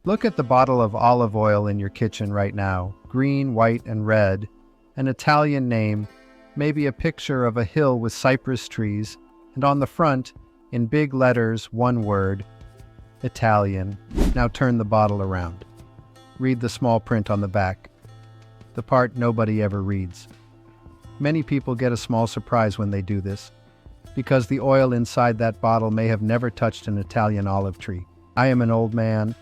Look at the bottle of olive oil in your kitchen right now. Green, white, and red. An Italian name, maybe a picture of a hill with cypress trees, and on the front, in big letters, one word, Italian. Now turn the bottle around. Read the small print on the back, the part nobody ever reads. Many people get a small surprise when they do this, because the oil inside that bottle may have never touched an Italian olive tree. I am an old man.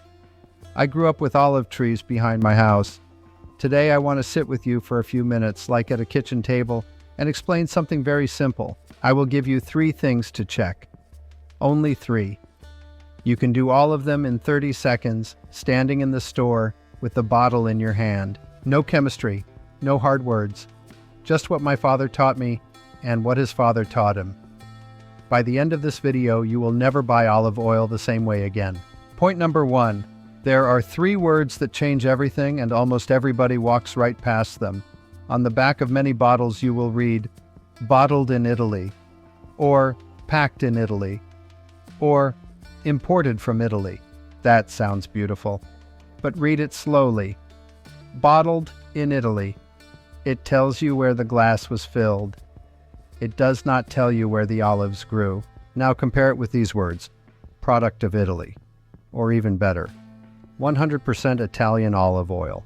I grew up with olive trees behind my house. Today I want to sit with you for a few minutes, like at a kitchen table, and explain something very simple. I will give you 3 things to check. Only 3. You can do all of them in 30 seconds, standing in the store with the bottle in your hand. No chemistry, no hard words. Just what my father taught me and what his father taught him. By the end of this video, you will never buy olive oil the same way again. Point number 1. There are 3 words that change everything, and almost everybody walks right past them. On the back of many bottles you will read, bottled in Italy, or packed in Italy, or imported from Italy. That sounds beautiful. But read it slowly. Bottled in Italy. It tells you where the glass was filled. It does not tell you where the olives grew. Now compare it with these words. Product of Italy. Or even better, 100% Italian olive oil.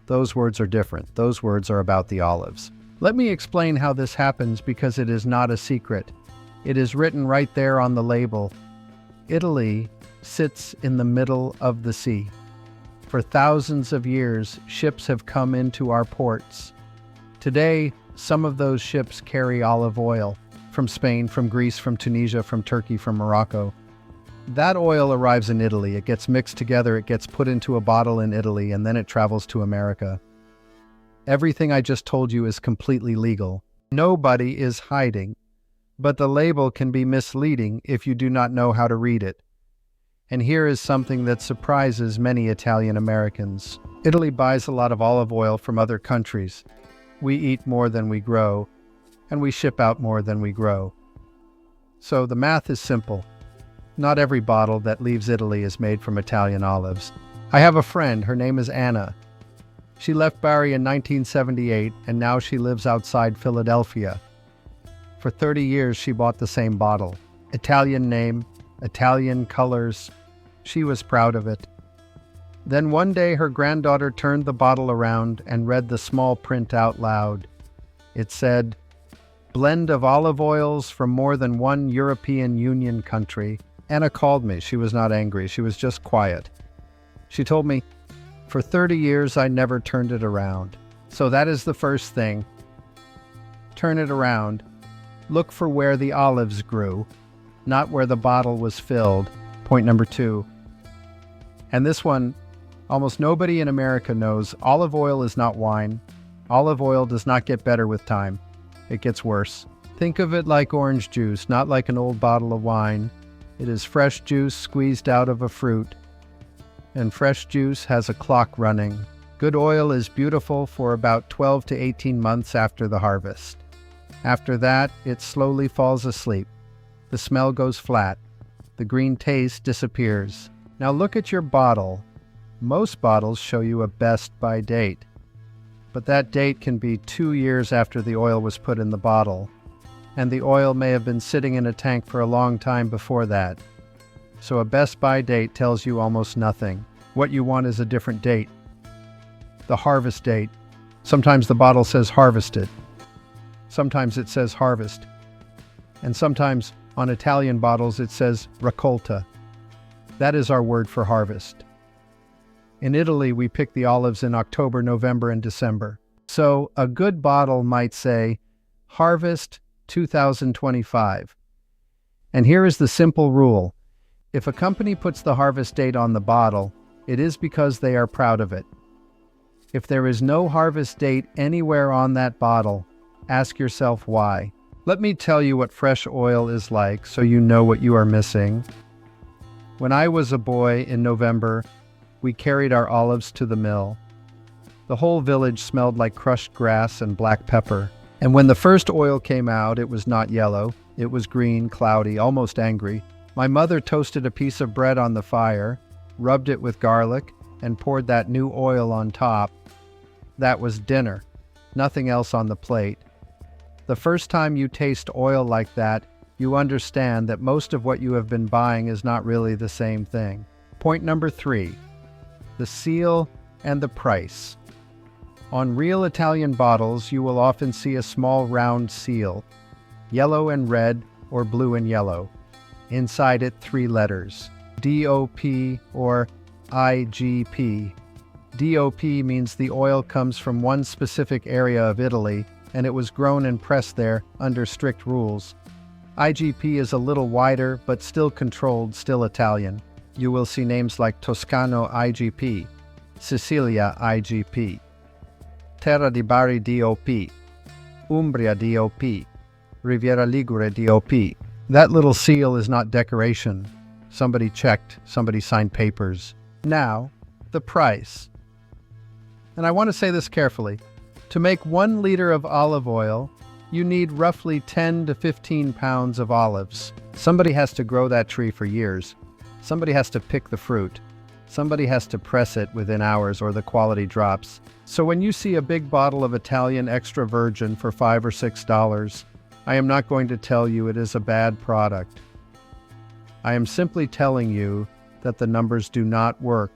Those words are different. Those words are about the olives. Let me explain how this happens because it is not a secret. It is written right there on the label. Italy sits in the middle of the sea. For thousands of years, ships have come into our ports. Today, some of those ships carry olive oil from Spain, from Greece, from Tunisia, from Turkey, from Morocco. That oil arrives in Italy. It gets mixed together, it gets put into a bottle in Italy, and then it travels to America. Everything I just told you is completely legal. Nobody is hiding. But the label can be misleading if you do not know how to read it. And here is something that surprises many Italian Americans. Italy buys a lot of olive oil from other countries. We eat more than we grow, and we ship out more than we grow. So the math is simple. Not every bottle that leaves Italy is made from Italian olives. I have a friend, her name is Anna. She left Bari in 1978, and now she lives outside Philadelphia. For 30 years, she bought the same bottle. Italian name, Italian colors. She was proud of it. Then one day, her granddaughter turned the bottle around and read the small print out loud. It said, blend of olive oils from more than one European Union country. Anna called me. She was not angry. She was just quiet. She told me, for 30 years, I never turned it around. So that is the first thing. Turn it around. Look for where the olives grew, not where the bottle was filled. Point number 2. And this one, almost nobody in America knows. Olive oil is not wine. Olive oil does not get better with time. It gets worse. Think of it like orange juice, not like an old bottle of wine. It is fresh juice squeezed out of a fruit. And fresh juice has a clock running. Good oil is beautiful for about 12 to 18 months after the harvest. After that, it slowly falls asleep. The smell goes flat. The green taste disappears. Now look at your bottle. Most bottles show you a best by date. But that date can be 2 years after the oil was put in the bottle. And the oil may have been sitting in a tank for a long time before that. So a best by date tells you almost nothing. What you want is a different date. The harvest date. Sometimes the bottle says harvested. Sometimes it says harvest. And sometimes on Italian bottles it says raccolta. That is our word for harvest. In Italy, we pick the olives in October, November, and December. So a good bottle might say harvest 2025. And here is the simple rule. If a company puts the harvest date on the bottle, it is because they are proud of it. If there is no harvest date anywhere on that bottle, ask yourself why. Let me tell you what fresh oil is like so you know what you are missing. When I was a boy in November, we carried our olives to the mill. The whole village smelled like crushed grass and black pepper. And when the first oil came out, it was not yellow. It was green, cloudy, almost angry. My mother toasted a piece of bread on the fire, rubbed it with garlic, and poured that new oil on top. That was dinner. Nothing else on the plate. The first time you taste oil like that, you understand that most of what you have been buying is not really the same thing. Point number 3. The seal and the price. On real Italian bottles, you will often see a small round seal, yellow and red or blue and yellow. Inside it, 3 letters, DOP or IGP. DOP means the oil comes from one specific area of Italy, and it was grown and pressed there under strict rules. IGP is a little wider, but still controlled, still Italian. You will see names like Toscano IGP, Sicilia IGP, Terra di Bari DOP, Umbria DOP, Riviera Ligure DOP. That little seal is not decoration. Somebody checked, somebody signed papers. Now, the price. And I want to say this carefully. To make 1 liter of olive oil, you need roughly 10 to 15 pounds of olives. Somebody has to grow that tree for years. Somebody has to pick the fruit. Somebody has to press it within hours or the quality drops. So when you see a big bottle of Italian extra virgin for $5 or $6, I am not going to tell you it is a bad product. I am simply telling you that the numbers do not work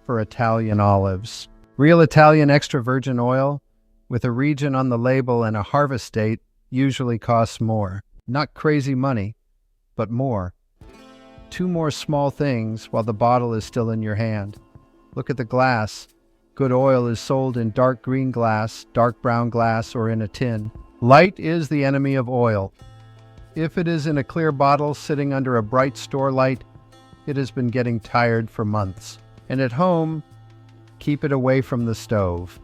for Italian olives. Real Italian extra virgin oil, with a region on the label and a harvest date, usually costs more. Not crazy money, but more. 2 more small things while the bottle is still in your hand. Look at the glass. Good oil is sold in dark green glass, dark brown glass, or in a tin. Light is the enemy of oil. If it is in a clear bottle sitting under a bright store light, it has been getting tired for months. And at home, keep it away from the stove.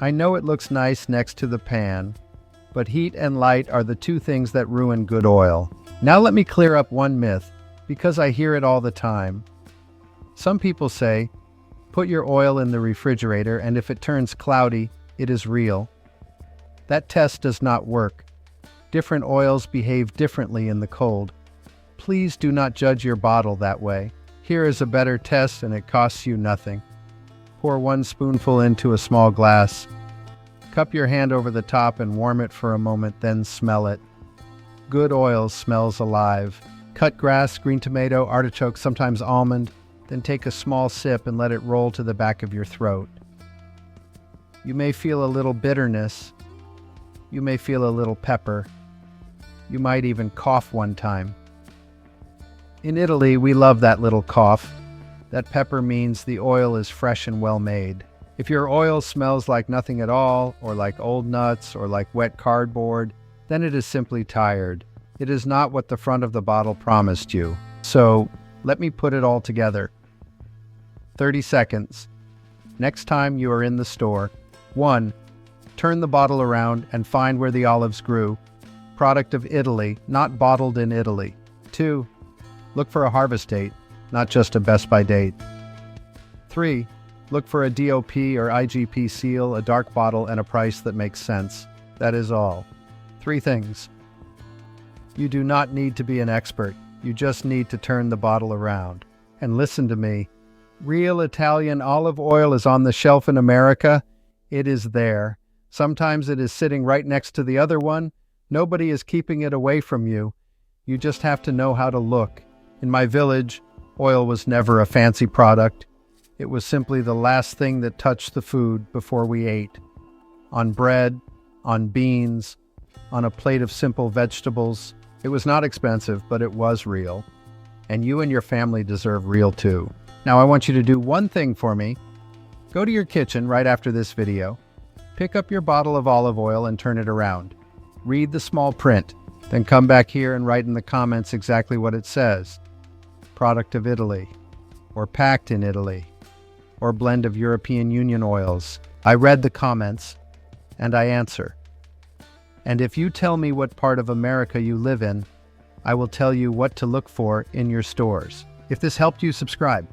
I know it looks nice next to the pan, but heat and light are the 2 things that ruin good oil. Now let me clear up one myth, because I hear it all the time. Some people say, put your oil in the refrigerator and if it turns cloudy, it is real. That test does not work. Different oils behave differently in the cold. Please do not judge your bottle that way. Here is a better test and it costs you nothing. Pour 1 spoonful into a small glass. Cup your hand over the top and warm it for a moment, then smell it. Good oil smells alive. Cut grass, green tomato, artichoke, sometimes almond, then take a small sip and let it roll to the back of your throat. You may feel a little bitterness. You may feel a little pepper. You might even cough one time. In Italy, we love that little cough. That pepper means the oil is fresh and well made. If your oil smells like nothing at all, or like old nuts, or like wet cardboard, then it is simply tired. It is not what the front of the bottle promised you. So, let me put it all together. 30 seconds. Next time you are in the store, 1. Turn the bottle around and find where the olives grew. Product of Italy, not bottled in Italy. 2. Look for a harvest date, not just a Best By date. 3. Look for a DOP or IGP seal, a dark bottle, and a price that makes sense. That is all. 3 things. You do not need to be an expert. You just need to turn the bottle around. And listen to me. Real Italian olive oil is on the shelf in America. It is there. Sometimes it is sitting right next to the other one. Nobody is keeping it away from you. You just have to know how to look. In my village, oil was never a fancy product. It was simply the last thing that touched the food before we ate. On bread, on beans, on a plate of simple vegetables. It was not expensive, but it was real. And you and your family deserve real too. Now I want you to do one thing for me. Go to your kitchen right after this video. Pick up your bottle of olive oil and turn it around. Read the small print. Then come back here and write in the comments exactly what it says. Product of Italy, or packed in Italy, or blend of European Union oils. I read the comments, and I answer. And if you tell me what part of America you live in, I will tell you what to look for in your stores. If this helped you, subscribe.